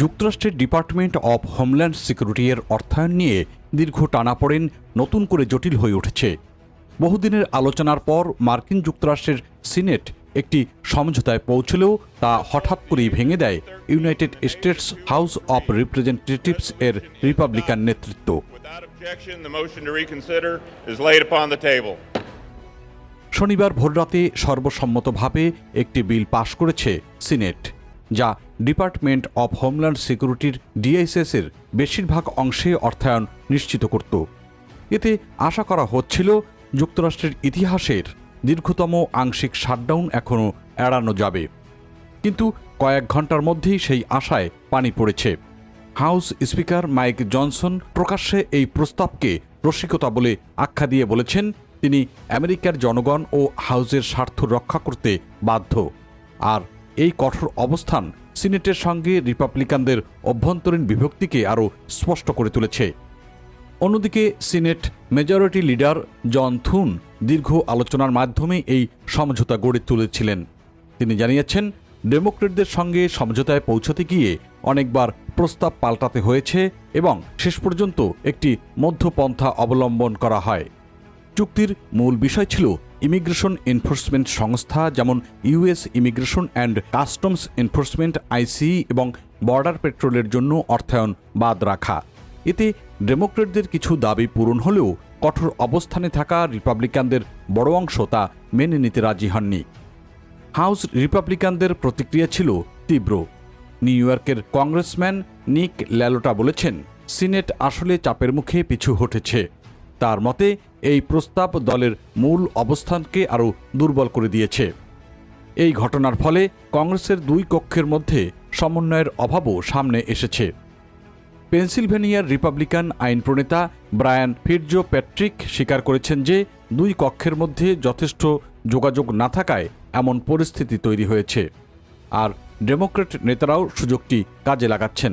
যুক্তরাষ্ট্রের department of homeland security এর অর্থায়ন নিয়ে দীর্ঘ টানাপোড়েন নতুন করে জটিল হয়ে উঠেছে। বহুদিনের আলোচনার পর মার্কিন যুক্তরাষ্ট্রের সিনেট একটি সমঝোতায় পৌঁছলেও তা হঠাৎ করেই ভেঙে দেয় United states house of representatives এর রিপাবলিকান নেতৃত্ব। শনিবার ভোররাতে সর্বসম্মতভাবে একটি বিল পাশ করেছে সিনেট, যা ডিপার্টমেন্ট অব হোমল্যান্ড সিকিউরিটির ডিএইচএস এর বেশিরভাগ অংশে অর্থায়ন নিশ্চিত করত। এতে আশা করা হচ্ছিল যুক্তরাষ্ট্রের ইতিহাসের দীর্ঘতম আংশিক শাটডাউন এখনও এড়ানো যাবে, কিন্তু কয়েক ঘন্টার মধ্যেই সেই আশায় পানি পড়েছে। হাউস স্পিকার মাইক জনসন প্রকাশ্যে এই প্রস্তাবকে রসিকতা বলে আখ্যা দিয়ে বলেছেন তিনি আমেরিকার জনগণ ও হাউসের স্বার্থ রক্ষা করতে বাধ্য। আর এই কঠোর অবস্থান সিনেটের সঙ্গে রিপাবলিকানদের অভ্যন্তরীণ বিভক্তিকে আরও স্পষ্ট করে তুলেছে। অন্যদিকে সিনেট মেজরিটি লিডার জন থুন দীর্ঘ আলোচনার মাধ্যমে এই সমঝোতা গড়ে তুলেছিলেন। তিনি জানিয়েছেন, ডেমোক্রেটদের সঙ্গে সমঝোতায় পৌঁছতে গিয়ে অনেকবার প্রস্তাব পাল্টাতে হয়েছে এবং শেষ পর্যন্ত একটি মধ্যপন্থা অবলম্বন করা হয়। চুক্তির মূল বিষয় ছিল ইমিগ্রেশন এনফোর্সমেন্ট সংস্থা যেমন US immigration and customs enforcement আইসিই এবং বর্ডার পেট্রোলের জন্য অর্থায়ন বাদ রাখা। এতে ডেমোক্রেটদের কিছু দাবি পূরণ হলেও কঠোর অবস্থানে থাকা রিপাবলিকানদের বড় অংশ তা মেনে নিতে রাজি হননি। হাউস রিপাবলিকানদের প্রতিক্রিয়া ছিল তীব্র। নিউ ইয়র্কের কংগ্রেসম্যান নিক ল্যালোটা বলেছেন, সিনেট আসলে চাপের মুখে পিছু হটেছে। তার মতে এই প্রস্তাব দলের মূল অবস্থানকে আরও দুর্বল করে দিয়েছে। এই ঘটনার ফলে কংগ্রেসের দুই কক্ষের মধ্যে সমন্বয়ের অভাবও সামনে এসেছে। পেনসিলভেনিয়ার রিপাবলিকান আইন প্রণেতা ব্রায়ান ফিটজো প্যাট্রিক স্বীকার করেছেন যে দুই কক্ষের মধ্যে যথেষ্ট যোগাযোগ না থাকায় এমন পরিস্থিতি তৈরি হয়েছে। আর ডেমোক্রেট নেতারাও সুযোগটি কাজে লাগাচ্ছেন।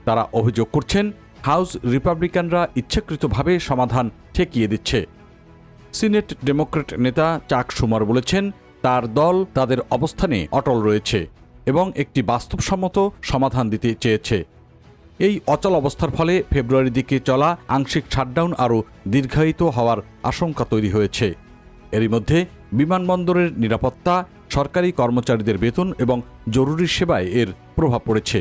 তারা অভিযোগ করছেন হাউস রিপাবলিকানরা ইচ্ছাকৃতভাবে সমাধান ঠেকিয়ে দিচ্ছে। সিনেট ডেমোক্রেট নেতা চাক শুমার বলেছেন, তার দল তাদের অবস্থানে অটল রয়েছে এবং একটি বাস্তবসম্মত সমাধান দিতে চেয়েছে। এই অচল অবস্থার ফলে ফেব্রুয়ারির দিকে চলা আংশিক শাটডাউন আরও দীর্ঘায়িত হওয়ার আশঙ্কা তৈরি হয়েছে। এরই মধ্যে বিমানবন্দরের নিরাপত্তা, সরকারি কর্মচারীদের বেতন এবং জরুরি সেবায় এর প্রভাব পড়েছে।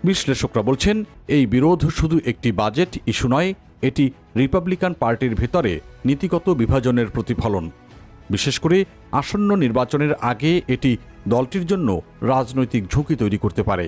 বিশ্লেষকরা বলছেন, এই বিরোধ শুধু একটি বাজেট ইস্যু নয়, এটি রিপাবলিকান পার্টির ভেতরে নীতিগত বিভাজনের প্রতিফলন। বিশেষ করে আসন্ন নির্বাচনের আগে এটি দলটির জন্য রাজনৈতিক ঝুঁকি তৈরি করতে পারে।